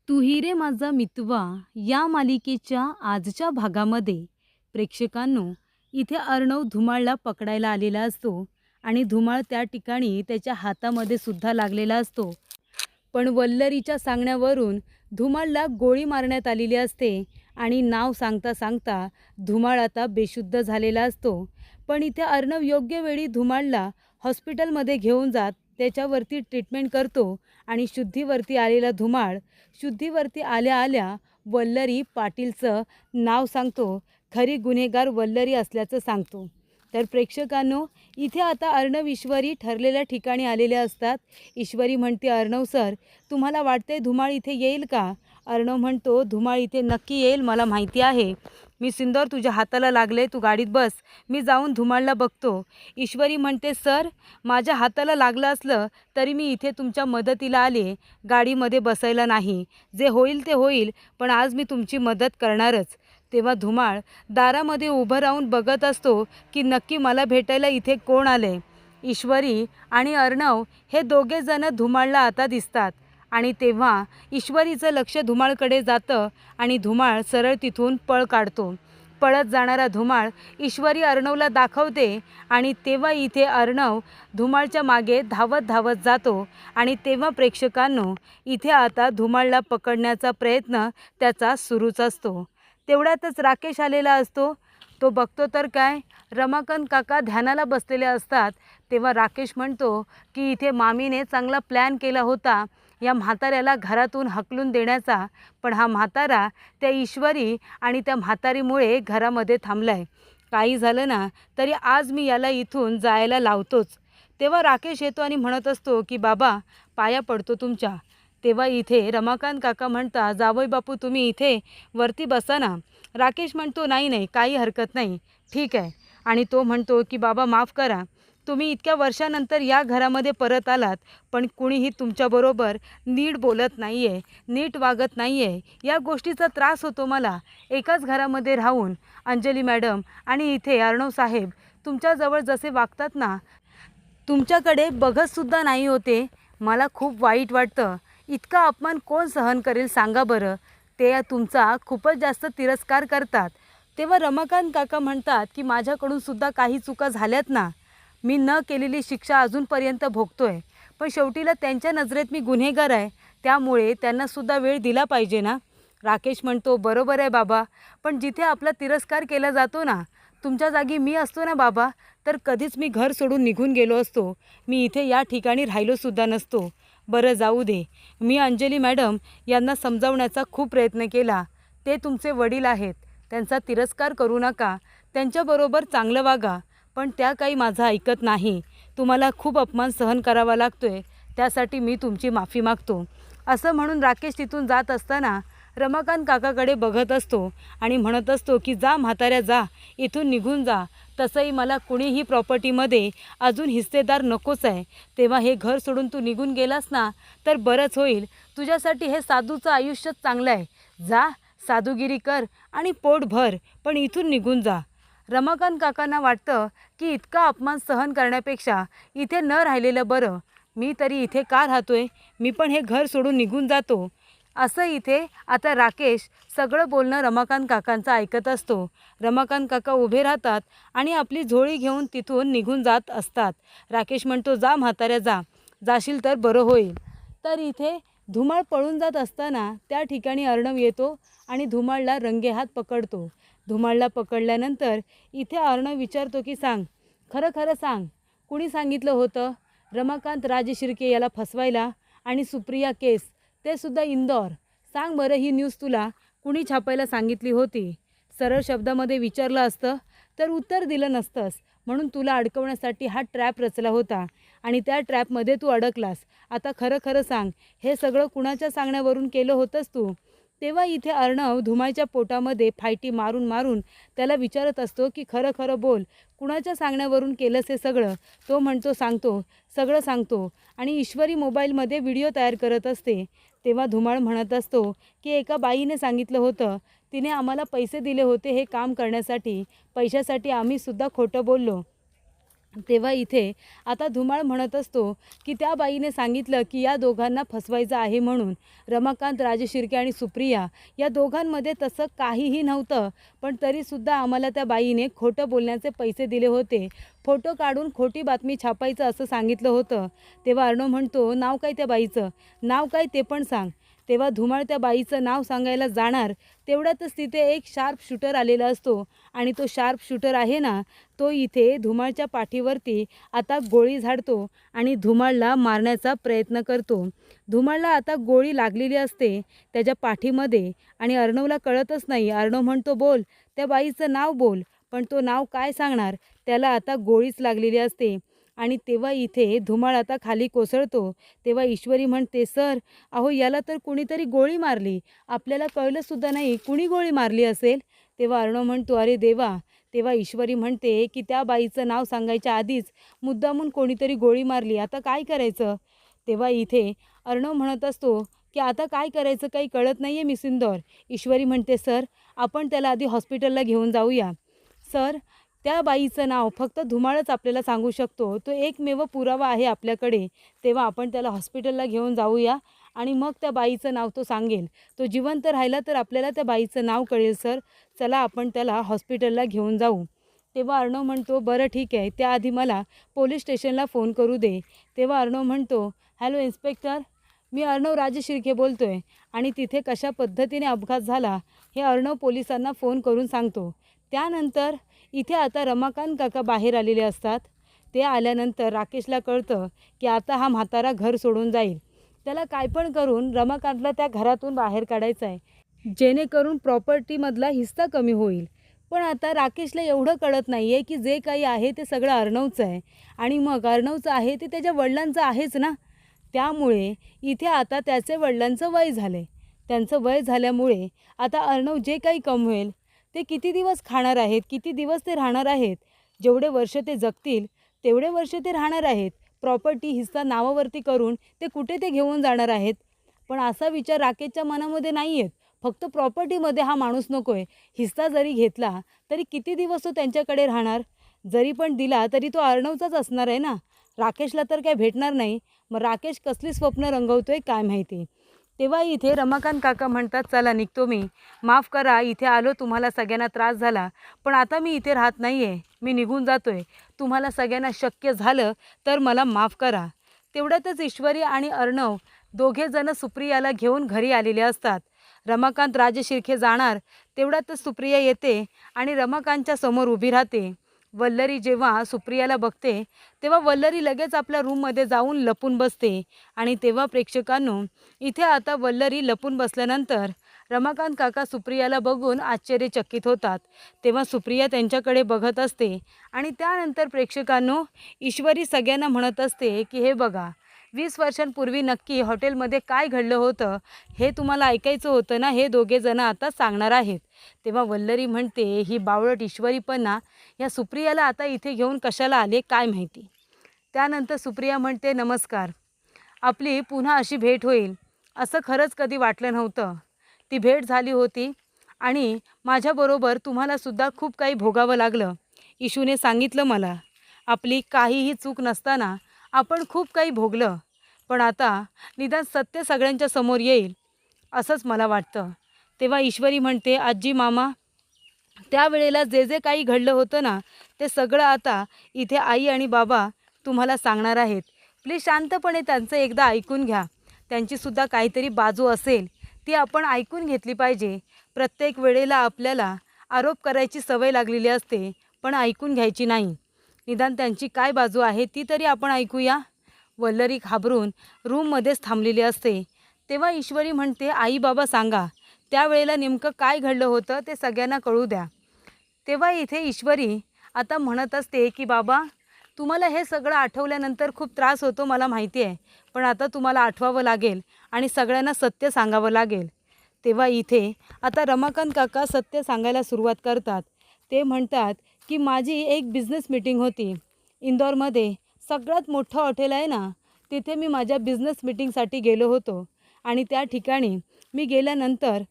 तू ही रे माझा मितवा या मालिकेच्या आजच्या भागामध्ये प्रेक्षकांनो, इथे अर्णव धुमाळला पकडायला आलेला असतो आणि धुमाळ त्या ठिकाणी त्याच्या हातामध्ये सुद्धा लागलेला असतो. पण वल्लरीच्या सांगण्यावरून धुमाळला गोळी मारण्यात आलेली असते आणि नाव सांगता सांगता धुमाळ आता बेशुद्ध झालेला असतो. पण इथे अर्णव योग्य वेळी धुमाळला हॉस्पिटलमध्ये घेऊन जात त्याच्यावरती ट्रीटमेंट करतो आणि शुद्धीवरती आलेला धुमाळ शुद्धीवरती आल्या आल्या वल्लरी पाटीलचं नाव सांगतो. खरी गुन्हेगार वल्लरी असल्याचं सांगतो. तर प्रेक्षकांनो, इथे आता अर्णव ईश्वरी ठरलेल्या ठिकाणी आलेले असतात. ईश्वरी म्हणते, अर्णव सर, तुम्हाला वाटते धुमाळ इथे येईल का? अर्णव म्हणतो, धुमाळ इथे नक्की येईल, मला माहिती आहे. मी सिंदूर तुझ्या हाताला लागले, तू गाडीत बस, मी जाऊन धुमाळला बघतो. ईश्वरी म्हणते, सर, माझ्या हाताला लागलं असलं तरी मी इथे तुमच्या मदतीला आले, गाडीमध्ये बसायला नाही. जे होईल ते होईल, पण आज मी तुमची मदत करणारच. तेव्हा धुमाळ दारामध्ये उभं राहून बघत असतो की नक्की मला भेटायला इथे कोण आले. ईश्वरी आणि अर्णव हे दोघेजण धुमाळला आता दिसतात आणि तेव्हा ईश्वरीचं लक्ष धुमाळकडे जातं आणि धुमाळ सरळ तिथून पळ काढतो. पळत जाणारा धुमाळ ईश्वरी अर्णवला दाखवते आणि तेव्हा इथे अर्णव धुमाळच्या मागे धावत धावत जातो आणि तेव्हा प्रेक्षकांनो, इथे आता धुमाळला पकडण्याचा प्रयत्न त्याचा सुरूच असतो. तेवढ्यातच राकेश आलेला असतो. तो बघतो तर काय, रमाकांत काका ध्यानाला बसलेले असतात. तेव्हा राकेश म्हणतो की इथे मामीने चांगला प्लॅन केला होता या म्हाताऱ्याला घरातून हकलून देण्याचा, पण हा म्हातारा त्या ईश्वरी आणि त्या म्हातारीमुळे घरामध्ये थांबलाय. काही झालं ना तरी आज मी याला इथून जायला लावतोच. तेव्हा राकेश येतो आणि म्हणत असतो की बाबा, पाया पडतो तुमच्या. तेव्हा इथे रमाकांत काका म्हणता, जावई बापू, तुम्ही इथे वरती बसा ना. राकेश म्हणतो, नाही नाही, काही हरकत नाही, ठीक आहे. आणि तो म्हणतो की बाबा, माफ करा, तुम्ही इतक्या वर्षानंतर या घरामध्ये परत आलात, पण कुणीही तुमच्याबरोबर नीट बोलत नाही आहे, नीट वागत नाही आहे. या गोष्टीचा त्रास होतो मला. एकाच घरामध्ये राहून अंजली मॅडम आणि इथे अर्णव साहेब तुमच्याजवळ जसे वागतात ना, तुमच्याकडे बघतसुद्धा नाही होते. मला खूप वाईट वाटतं. इतका अपमान कोण सहन करेल सांगा बरं. ते तुमचा खूपच जास्त तिरस्कार करतात. तेव्हा रमाकांत काका म्हणतात की माझ्याकडून सुद्धा काही चुका झाल्यात ना. मी न केलेली शिक्षा अजूनपर्यंत भोगतोय, पण शेवटीला त्यांच्या नजरेत मी गुन्हेगार आहे, त्यामुळे त्यांनासुद्धा वेळ दिला पाहिजे ना. राकेश म्हणतो, बरोबर आहे बाबा, पण जिथे आपला तिरस्कार केला जातो ना, तुमच्या जागी मी असतो ना बाबा, तर कधीच मी घर सोडून निघून गेलो असतो. मी इथे या ठिकाणी राहिलोसुद्धा नसतो. बरं, जाऊ दे. मी अंजली मॅडम यांना समजावण्याचा खूप प्रयत्न केला. ते तुमचे वडील आहेत, त्यांचा तिरस्कार करू नका, त्यांच्याबरोबर चांगलं वागा, पण त्या काही माझं ऐकत नाही. तुम्हाला खूप अपमान सहन करावा लागतोय, त्यासाठी मी तुमची माफी मागतो. असं म्हणून राकेश तिथून जात असताना रमाकांत काकाकडे बघत असतो आणि म्हणत असतो की जा म्हाताऱ्या, जा, इथून निघून जा. तसंही मला कुणीही प्रॉपर्टीमध्ये अजून हिस्सेदार नकोच आहे. तेव्हा हे घर सोडून तू निघून गेलास ना तर बरंच होईल. तुझ्यासाठी हे साधूचं आयुष्यच चांगलं आहे. जा, साधुगिरी कर आणि पोट भर, पण इथून निघून जा. रमाकांत काकांना वाटतं की इतका अपमान सहन करण्यापेक्षा इथे न राहिलेलं बरं. मी तरी इथे का राहतोय, मी पण हे घर सोडून निघून जातो. असं इथे आता राकेश सगळं बोलणं रमाकांत काकांचं ऐकत असतो. रमाकांत काका उभे राहतात आणि आपली झोळी घेऊन तिथून निघून जात असतात. राकेश म्हणतो, जा म्हाताऱ्या, जा, जाशील तर बरं होईल. तर इथे धुमाळ पळून जात असताना त्या ठिकाणी अर्णव येतो आणि धुमाळला रंगेहात पकडतो. धुमाळला पकडल्यानंतर इथे अर्णव विचारतो की सांग, खरं खरं सांग, कुणी सांगितलं होतं रमाकांत राजे शिर्के याला फसवायला? आणि सुप्रिया केस, ते सुद्धा इंदौर. सांग बरं, ही न्यूज तुला कुणी छापायला सांगितली होती? सरळ शब्दामध्ये विचारलं असतं तर उत्तर दिलं नसतंस, म्हणून तुला अडकवण्यासाठी हा ट्रॅप रचला होता आणि त्या ट्रॅपमध्ये तू अडकलास. आता खरं खरं सांग, हे सगळं कुणाच्या सांगण्यावरून केलं होतंस तू? तेव्हा इथे अर्णव धुमाळच्या पोटामध्ये फायटी मारून मारून त्याला विचारत असतो की खरं खरं बोल, कुणाच्या सांगण्यावरून केलंस हे सगळं? तो म्हणतो, सांगतो, सगळं सांगतो. आणि ईश्वरी मोबाईलमध्ये व्हिडिओ तयार करत असते. तेव्हा धुमाळ म्हणत असतो की एका बाईने सांगितलं होतं, तिने आम्हाला पैसे दिले होते हे काम करण्यासाठी, पैशासाठी आम्हीसुद्धा खोटं बोललो. तेव्हा इथे आता धुमाळ म्हणत असतो की त्या बाईने सांगितलं की या दोघांना फसवायचं आहे म्हणून. रमाकांत, राजशिर्के आणि सुप्रिया या दोघांमध्ये तसं काहीही नव्हतं, पण तरीसुद्धा आम्हाला त्या बाईने खोटं बोलण्याचे पैसे दिले होते, फोटो काढून खोटी बातमी छापायचं असं सांगितलं होतं. तेव्हा अर्णव म्हणतो, नाव काय त्या बाईचं, नाव काय ते पण सांग. तेव्हा धुमाळ त्या बाईचं नाव सांगायला जाणार तेवढ्यातच तिथे एक शार्प शूटर आलेला असतो आणि तो शार्प शूटर आहे ना, तो इथे धुमाळच्या पाठीवरती आता गोळी झाडतो आणि धुमाळला मारण्याचा प्रयत्न करतो. धुमाळला आता गोळी लागलेली असते त्याच्या पाठीमध्ये आणि अर्णवला कळतच नाही. अर्णव म्हणतो, बोल, त्या बाईचं नाव बोल, पण तो नाव काय सांगणार, त्याला आता गोळीच लागलेली असते. आणि तेव्हा इथे धुमाळ आता खाली कोसळतो. तेव्हा ईश्वरी म्हणते, सर, अहो याला तर कुणीतरी गोळी मारली, आपल्याला कळलंसुद्धा नाही कुणी गोळी मारली असेल. तेव्हा अर्णव म्हणतो, अरे देवा. तेव्हा ईश्वरी म्हणते की त्या बाईचं नाव सांगायच्या आधीच मुद्दामून कोणीतरी गोळी मारली, आता काय करायचं. तेव्हा इथे अर्णव म्हणत असतो की आता काय करायचं काही कळत नाही आहे मिस इंदौर. ईश्वरी म्हणते, सर, आपण त्याला आधी हॉस्पिटलला घेऊन जाऊया. सर, त्या बाईचं नाव फक्त धुमाळच आपल्याला सांगू शकतो, तो एकमेव पुरावा आहे आपल्याकडे. तेव्हा आपण त्याला हॉस्पिटलला घेऊन जाऊया आणि मग त्या बाईचं नाव तो सांगेल. तो जिवंत राहिला तर आपल्याला त्या बाईचं नाव कळेल. सर, चला आपण त्याला हॉस्पिटलला घेऊन जाऊ. तेव्हा अर्णव म्हणतो, बरं ठीक आहे, त्याआधी मला पोलीस स्टेशनला फोन करू दे. तेव्हा अर्णव म्हणतो, हॅलो इन्स्पेक्टर, मी अर्णव राजशिर्के बोलतो आहे आणि तिथे कशा पद्धतीने अपघात झाला हे अर्णव पोलिसांना फोन करून सांगतो. त्यानंतर इथे आता रमाकांत काका बाहेर आलेले असतात. ते आल्यानंतर राकेशला कळतं की आता हा म्हातारा घर सोडून जाईल. त्याला काय पण करून रमाकांतला त्या घरातून बाहेर काढायचं आहे, जेणेकरून प्रॉपर्टीमधला हिस्सा कमी होईल. पण आता राकेशला एवढं कळत नाही आहे की जे काही आहे ते सगळं अर्णवचं आहे आणि मग अर्णवचं आहे ते त्याच्या वडिलांचं आहेच ना. त्यामुळे इथे आता त्याचे वडिलांचं वय झालं आहे. त्यांचं वय झाल्यामुळे आता अर्णव जे काही कमवेल ते किती दिवस खाणार आहेत, किती दिवस ते राहणार आहेत. जेवढे वर्ष ते जगतील तेवढे वर्ष ते राहणार आहेत. प्रॉपर्टी हिस्सा नावावरती करून ते कुठे ते घेऊन जाणार आहेत. पण असा विचार राकेशच्या मनामध्ये नाही आहेत. फक्त प्रॉपर्टीमध्ये हा माणूस नको आहे. हिस्सा जरी घेतला तरी किती दिवस तो त्यांच्याकडे राहणार. जरी पण दिला तरी तो अर्णवचाच असणार आहे ना. राकेशला तर काय भेटणार नाही. मग राकेश कसली स्वप्न रंगवतोय काय माहिती. तेव्हा इथे रमाकांत काका म्हणतात, चला निघतो मी, माफ करा, इथे आलो, तुम्हाला सगळ्यांना त्रास झाला, पण आता मी इथे राहत नाही आहे, मी निघून जातो आहे. तुम्हाला सगळ्यांना शक्य झालं तर मला माफ करा. तेवढ्यातच ईश्वरी आणि अर्णव दोघेजणं सुप्रियाला घेऊन घरी आलेले असतात. रमाकांत, राजशिर्के जाणार तेवढ्यातच सुप्रिया येते आणि रमाकांतच्या समोर उभी राहते. वल्लरी जेव्हा सुप्रियाला बघते तेव्हा वल्लरी लगेच आपल्या रूममध्ये जाऊन लपून बसते आणि तेव्हा प्रेक्षकांनो इथे आता वल्लरी लपून बसल्यानंतर रमाकांत काका सुप्रियाला बघून आश्चर्यचकित होतात. तेव्हा सुप्रिया त्यांच्याकडे बघत असते आणि त्यानंतर प्रेक्षकांनो ईश्वरी सगळ्यांना म्हणत असते की हे बघा, 20 वर्षांपूर्वी नक्की हॉटेलमध्ये काय घडलं होतं हे तुम्हाला ऐकायचं होतं ना, हे दोघेजणं आता सांगणार आहेत. तेव्हा वल्लरी म्हणते, ही बावळट ईश्वरी पण ना या सुप्रियाला आता इथे घेऊन कशाला आले काय माहिती. त्यानंतर सुप्रिया म्हणते, नमस्कार, आपली पुन्हा अशी भेट होईल असं खरंच कधी वाटलं नव्हतं. ती भेट झाली होती आणि माझ्याबरोबर तुम्हालासुद्धा खूप काही भोगावं लागलं. इशूने सांगितलं मला, आपली काहीही चूक नसताना आपण खूप काही भोगलं, पण आता निदान सत्य सगळ्यांच्या समोर येईल असंच मला वाटतं. तेव्हा ईश्वरी म्हणते, आजी, मामा, त्यावेळेला जे जे काही घडलं होतं ना ते सगळं आता इथे आई आणि बाबा तुम्हाला सांगणार आहेत. प्लीज शांतपणे त्यांचं एकदा ऐकून घ्या. त्यांचीसुद्धा काहीतरी बाजू असेल ती आपण ऐकून घेतली पाहिजे. प्रत्येक वेळेला आपल्याला आरोप करायची सवय लागलेली असते पण ऐकून घ्यायची नाही. निदान त्यांची काय बाजू आहे ती तरी आपण ऐकूया. वल्लरी घाबरून रूममध्येच थांबलेली असते. तेव्हा ईश्वरी म्हणते, आई बाबा सांगा, त्यावेळेला नेमकं काय घडलं होतं ते सगळ्यांना कळू द्या. तेव्हा इथे ईश्वरी आता म्हणत असते की बाबा, तुम्हाला हे सगळं आठवल्यानंतर खूप त्रास होतो मला माहिती आहे, पण आता तुम्हाला आठवावं लागेल आणि सगळ्यांना सत्य सांगावं लागेल. तेव्हा इथे आता रमाकांत काका सत्य सांगायला सुरुवात करतात. ते म्हणतात की माझी एक बिझनेस मीटिंग होती इंदौरमध्ये, सगळ्यात मोठं हॉटेल आहे ना, तिथे मी माझ्या बिझनेस मीटिंगसाठी गेलो होतो आणि त्या ठिकाणी मी गेल्यानंतर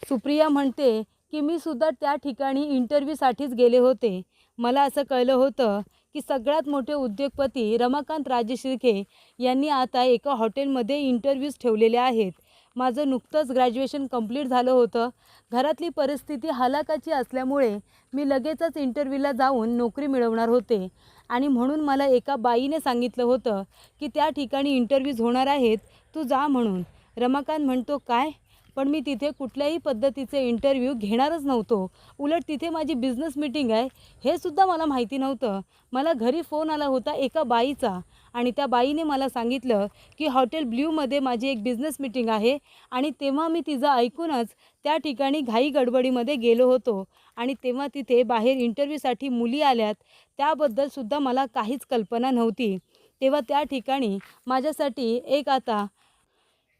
सुप्रिया म्हणते की मी सुद्धा त्या ठिकाणी इंटरव्ह्यूसाठीच गेले होते. मला असं कळलं होतं की की सगळ्यात मोठे उद्योगपती रमाकांत राजेशिर्के यांनी आता एका हॉटेलमध्ये इंटरव्ह्यूज ठेवलेले आहेत. माझं नुकतंच ग्रॅज्युएशन कंप्लीट झालं होतं. घरातली परिस्थिती हलाखीची असल्यामुळे मी लगेचच इंटरव्ह्यूला जाऊन नोकरी मिळवणार होते आणि म्हणून मला एका बाईने सांगितलं होतं की त्या ठिकाणी इंटरव्ह्यूज होणार आहेत, तू जा म्हणून. रमाकांत म्हणतो, काय? पण मी तिथे कुठल्याही पद्धतीचे इंटरव्ह्यू घेणारच नव्हतो. उलट तिथे माझी बिझनेस मीटिंग आहे हे सुद्धा मला माहिती नव्हतं. मला घरी फोन आला होता एका बाईचा आणि त्या बाईने मला सांगितलं की हॉटेल ब्ल्यूमध्ये माझी एक बिझनेस मीटिंग आहे आणि तेव्हा मी तिचं ऐकूनच त्या ठिकाणी घाई गडबडीमध्ये गेलो होतो आणि तेव्हा तिथे बाहेर इंटरव्ह्यूसाठी मुली आल्यात, त्याबद्दलसुद्धा मला काहीच कल्पना नव्हती. तेव्हा त्या ठिकाणी माझ्यासाठी एक आता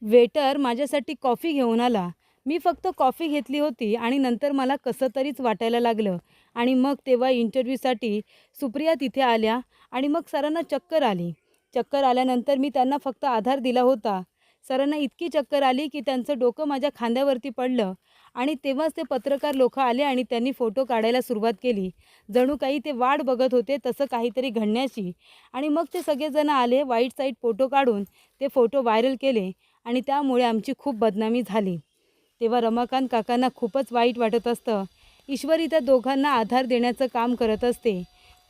वेटर माझ्यासाठी कॉफी घेऊन आला. मी फक्त कॉफी घेतली होती आणि नंतर मला कसं तरीच वाटायला लागलं आणि मग तेव्हा इंटरव्ह्यूसाठी सुप्रिया तिथे आल्या आणि मग सरांना चक्कर आली. चक्कर आल्यानंतर मी त्यांना फक्त आधार दिला होता. सरांना इतकी चक्कर आली की त्यांचं डोकं माझ्या खांद्यावरती पडलं आणि तेव्हाच ते पत्रकार लोक आले आणि त्यांनी फोटो काढायला सुरुवात केली. जणू काही ते वाट बघत होते तसं काहीतरी घडण्याची. आणि मग ते सगळेजण आले, वाईट साईड फोटो काढून ते फोटो व्हायरल केले आणि त्यामुळे आमची खूप बदनामी झाली. तेव्हा रमाकांत काकांना खूपच वाईट वाटत असतं. ईश्वरी त्या दोघांना आधार देण्याचं काम करत असते.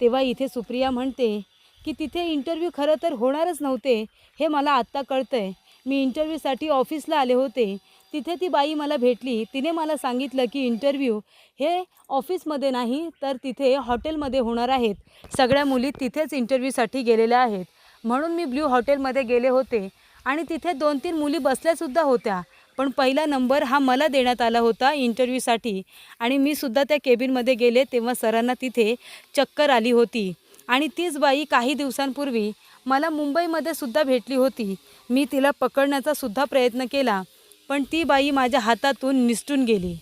तेव्हा इथे सुप्रिया म्हणते की तिथे इंटरव्ह्यू खरं तर होणारच नव्हते हे मला आत्ता कळतंय. मी इंटरव्ह्यूसाठी ऑफिसला आले होते. तिथे ती बाई मला भेटली. तिने मला सांगितलं की इंटरव्ह्यू हे ऑफिसमध्ये नाही तर तिथे हॉटेलमध्ये होणार आहेत. सगळ्या मुली तिथेच इंटरव्ह्यूसाठी गेलेल्या आहेत. म्हणून मी ब्ल्यू हॉटेलमध्ये गेले होते आणि तिथे 2-3 मुली बसल्यासुद्धा होत्या. पण पहिला नंबर हा मला देण्यात आला होता इंटरव्ह्यूसाठी आणि मी सुद्धा त्या केबिनमध्ये गेले तेव्हा सरांना तिथे चक्कर आली होती. आणि तीच बाई काही दिवसांपूर्वी मला मुंबईमध्ये सुद्धा भेटली होती. मी तिला पकडण्याचा सुद्धा प्रयत्न केला पण ती बाई माझ्या हातातून निसटून गेली.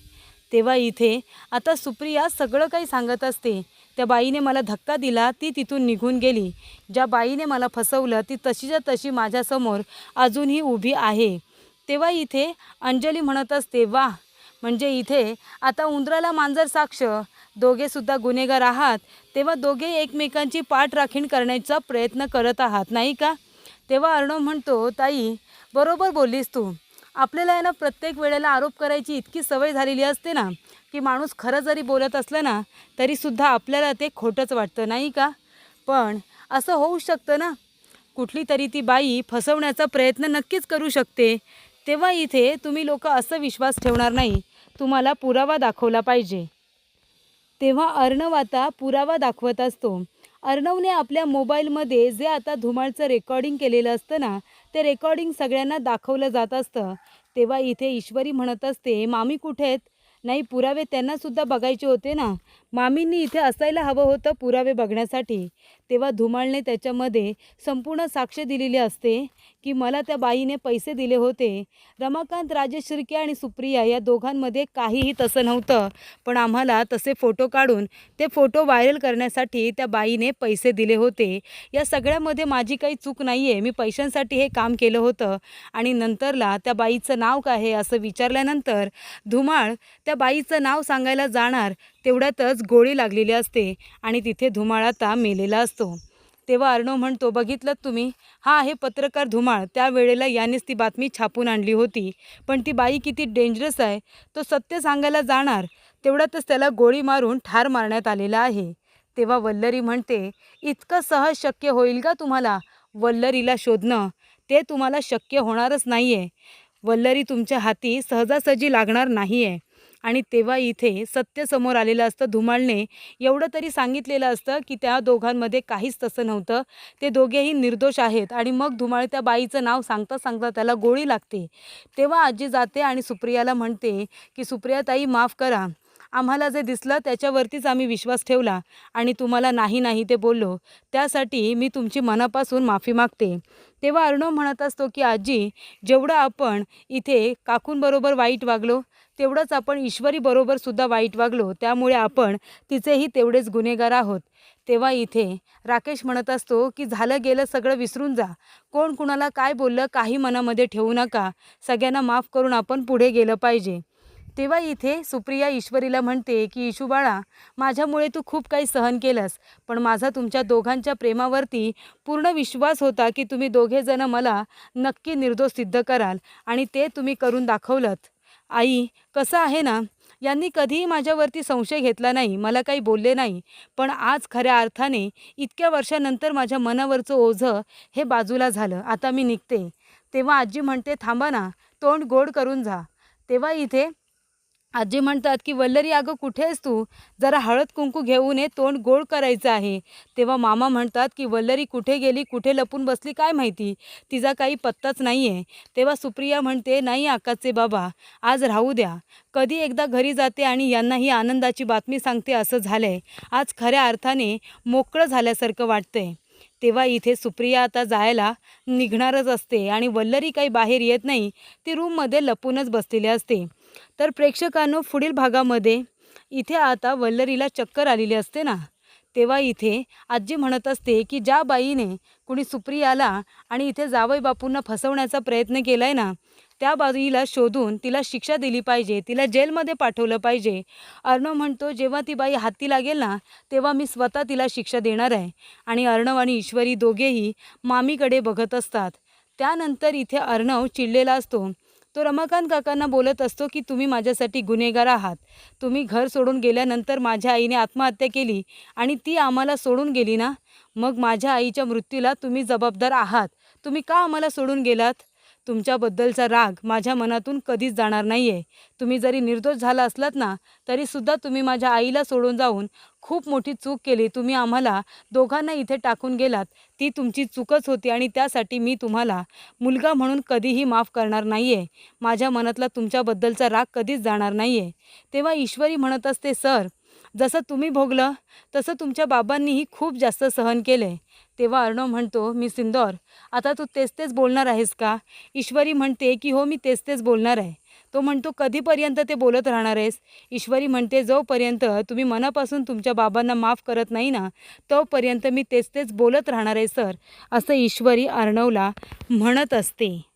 तेव्हा इथे आता सुप्रिया सगळं काही सांगत असते. त्या बाईने मला धक्का दिला, ती तिथून निघून गेली. ज्या बाईने मला फसवलं ती तशीच्या तशी माझ्यासमोर अजूनही उभी आहे. तेव्हा इथे अंजली म्हणत असते, वाह, म्हणजे इथे आता उंदराला मांजर साक्ष, दोघेसुद्धा गुन्हेगार आहात तेव्हा दोघे एकमेकांची पाठराखीण करण्याचा प्रयत्न करत आहात नाही का? तेव्हा अर्णव म्हणतो, ताई बरोबर बोललीस तू. आपल्याला आहे ना प्रत्येक वेळेला आरोप करायची इतकी सवय झालेली असते ना की माणूस खरं जरी बोलत असलं ना तरीसुद्धा आपल्याला ते खोटंच वाटतं नाही का? पण असं होऊ शकतं ना, कुठली तरी ती बाई फसवण्याचा प्रयत्न नक्कीच करू शकते. तेव्हा इथे तुम्ही लोक असं विश्वास ठेवणार नाही, तुम्हाला पुरावा दाखवला पाहिजे. तेव्हा अर्णव आता पुरावा दाखवत असतो. अर्णवने आपल्या मोबाईलमध्ये जे आता धुमाळचं रेकॉर्डिंग केलेलं असतं ना ते रेकॉर्डिंग सगळ्यांना दाखवलं जात असतं. तेव्हा इथे ईश्वरी म्हणत असते, मामी कुठे आहेत? नाही, पुरावे त्यांनासुद्धा बघायचे होते ना. मामींनी इथे असायला हवं होतं पुरावे बघण्यासाठी. तेव्हा धुमाळने त्याच्यामध्ये संपूर्ण साक्ष दिलेली असते की मला त्या बाईने पैसे दिले होते. रमाकांत राजेशिर्के आणि सुप्रिया या दोघांमध्ये काहीही तसं नव्हतं. पण आम्हाला तसे फोटो काढून ते फोटो व्हायरल करण्यासाठी त्या बाईने पैसे दिले होते. या सगळ्यामध्ये माझी काही चूक नाही आहे. मी पैशांसाठी हे काम केलं होतं. आणि नंतरला त्या बाईचं नाव काय आहे असं विचारल्यानंतर धुमाळ त्या बाईचं नाव सांगायला जाणार तेवढ्यातच गोळी लागलेली असते आणि तिथे धुमाळ आता मेलेला असतो. तेव्हा अर्णव म्हणतो, बघितलं तुम्ही, हा आहे पत्रकार धुमाळ. त्यावेळेला यानेच ती बातमी छापून आणली होती. पण ती बाई किती डेंजरस आहे. तो सत्य सांगायला जाणार तेवढ्यातच त्याला गोळी मारून ठार मारण्यात आलेला आहे. तेव्हा वल्लरी म्हणते, इतकं सहज शक्य होईल का तुम्हाला वल्लरीला शोधणं? ते तुम्हाला शक्य होणारच नाही आहे. वल्लरी तुमच्या हाती सहजासहजी लागणार नाही आहे. आणि तेव्हा इथे सत्य समोर आलेलं असतं. धुमाळने एवढं तरी सांगितलेलं असतं की त्या दोघांमध्ये काहीच तसं नव्हतं, ते दोघेही निर्दोष आहेत. आणि मग धुमाळ त्या बाईचं नाव सांगता सांगता त्याला गोळी लागते. तेव्हा आजी जाते आणि सुप्रियाला म्हणते की सुप्रिया ताई माफ करा, आम्हाला जे दिसलं त्याच्यावरतीच आम्ही विश्वास ठेवला आणि तुम्हाला नाही नाही ते बोललो, त्यासाठी मी तुमची मनापासून माफी मागते. तेव्हा अर्णव म्हणत असतो की आजी, जेवढं आपण इथे काकूंबरोबर वाईट वागलो तेवढंच आपण ईश्वरीबरोबर सुद्धा वाईट वागलो, त्यामुळे आपण तिचेही तेवढेच गुन्हेगार आहोत. तेव्हा इथे राकेश म्हणत असतो की झालं गेलं सगळं विसरून जा. कोण कुणाला काय बोललं काही मनामध्ये ठेवू नका. सगळ्यांना माफ करून आपण पुढे गेलं पाहिजे. तेव्हा इथे सुप्रिया ईश्वरीला म्हणते की ईशू बाळा, माझ्यामुळे तू खूप काही सहन केलंस, पण माझा तुमच्या दोघांच्या प्रेमावरती पूर्ण विश्वास होता की तुम्ही दोघेजणं मला नक्की निर्दोष सिद्ध कराल आणि ते तुम्ही करून दाखवलंत. आई, कसं आहे ना, यांनी कधीही माझ्यावरती संशय घेतला नाही, मला काही बोलले नाही, पण आज खऱ्या अर्थाने इतक्या वर्षानंतर माझ्या मनावरचं ओझं हे बाजूला झालं. आता मी निघते. तेव्हा आजी म्हणते, थांबा ना, तोंड गोड करून जा. तेव्हा इथे आजी म्हणतात की वल्लरी, अगं कुठे आहेस तू? जरा हळद कुंकू घेऊन ये, तोंड गोड करायचं आहे. तेव्हा मामा म्हणतात की वल्लरी कुठे गेली, कुठे लपून बसली काय माहिती, तिचा काही पत्ताच नाही आहे. तेव्हा सुप्रिया म्हणते, नाही आकाशचे बाबा, आज राहू द्या, कधी एकदा घरी जाते आणि यांना ही आनंदाची बातमी सांगते. असं झालंय, आज खऱ्या अर्थाने मोकळं झाल्यासारखं वाटतंय. तेव्हा इथे सुप्रिया आता जायला निघणारच असते आणि वल्लरी काही बाहेर येत नाही, ती रूममध्ये लपूनच बसलेली असते. तर प्रेक्षकांनो, पुढील भागामध्ये इथे आता वल्लरीला चक्कर आलेली असते ना, तेव्हा इथे आजी म्हणत असते की ज्या बाईने कुणी सुप्रियाला आणि इथे जावई बापूंना फसवण्याचा प्रयत्न केला आहे ना, त्या बाईला शोधून तिला शिक्षा दिली पाहिजे, तिला जेलमध्ये पाठवलं पाहिजे. अर्णव म्हणतो, जेव्हा ती बाई हाती लागेल ना, तेव्हा मी स्वतः तिला शिक्षा देणार आहे. आणि अर्णव आणि ईश्वरी दोघेही मामीकडे बघत असतात. त्यानंतर इथे अर्णव चिडलेला असतो. तो रमाकांत काकांना बोलत असतो की तुम्ही माझ्यासाठी गुन्हेगार आहात. तुम्ही घर सोडून गेल्यानंतर माझ्या आईने आत्महत्या केली आणि ती आम्हाला सोडून गेली ना, मग माझ्या आईच्या मृत्यूला तुम्ही जबाबदार आहात. तुम्ही का आम्हाला सोडून गेलात? तुमच्याबद्दलचा राग माझ्या मनातून कधीच जाणार नाही आहे. तुम्ही जरी निर्दोष झाला असलात ना, तरीसुद्धा तुम्ही माझ्या आईला सोडून जाऊन खूप मोठी चूक केली. तुम्ही आम्हाला दोघांना इथे टाकून गेलात, ती तुमची चूकच होती आणि त्यासाठी मी तुम्हाला मुलगा म्हणून कधीही माफ करणार नाही आहे. माझ्या मनातला तुमच्याबद्दलचा राग कधीच जाणार नाही आहे. तेव्हा ईश्वरी म्हणत असते, सर, जसं तुम्ही भोगलं तसं तुमच्या बाबांनीही खूप जास्त सहन केले. तेव्हा अर्णव म्हणतो, मी सिंदोर, आता तू तेच तेच बोलणार आहेस का? ईश्वरी म्हणते की हो, मी तेच तेच बोलणार आहे. तो म्हणतो, कधीपर्यंत ते बोलत राहणार आहेस? ईश्वरी म्हणते, जोपर्यंत तुम्ही मनापासून तुमच्या बाबांना माफ करत नाही ना, तोपर्यंत मी तेच तेच बोलत राहणार आहे सर, असं ईश्वरी अर्णवला म्हणत असते.